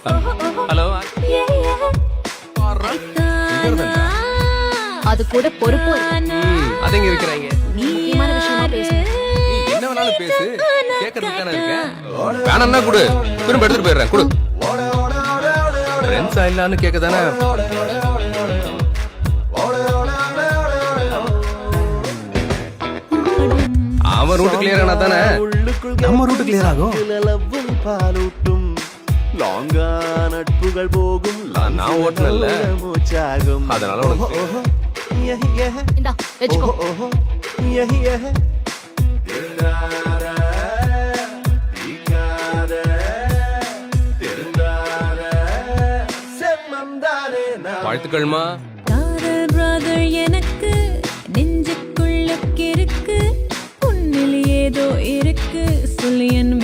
Hello அது கூட பொறுப்பு அது எங்க இருக்கிறாங்க? முக்கியமான விஷயமா பேசு. என்ன வேணாலும் பேசு, கேட்கறதுக்கான இருக்கேன். வேணாம்னா கொடு, திரும்ப எடுத்துட்டு போயிடுறேன். கொடு. ஃப்ரெண்ட்ஸா இல்லான்னு கேட்க தானே. அவன் ரூட் கிளியர் ஆனா தானே நம்ம ரூட் கிளியர் ஆகும். பாலூட்டும் லாங்கா நட்புகள் போகும். நான் ஓட்டுனல்ல, மூச்சாகும். அதனால உனக்கு இந்தா வெச்சுக்கோ. வாழ்த்துக்கள்மா. brother எனக்கு நெஞ்சுக்குள்ள கிறுக்கு உன்னில் ஏதோ இருக்கு சொல்லி என்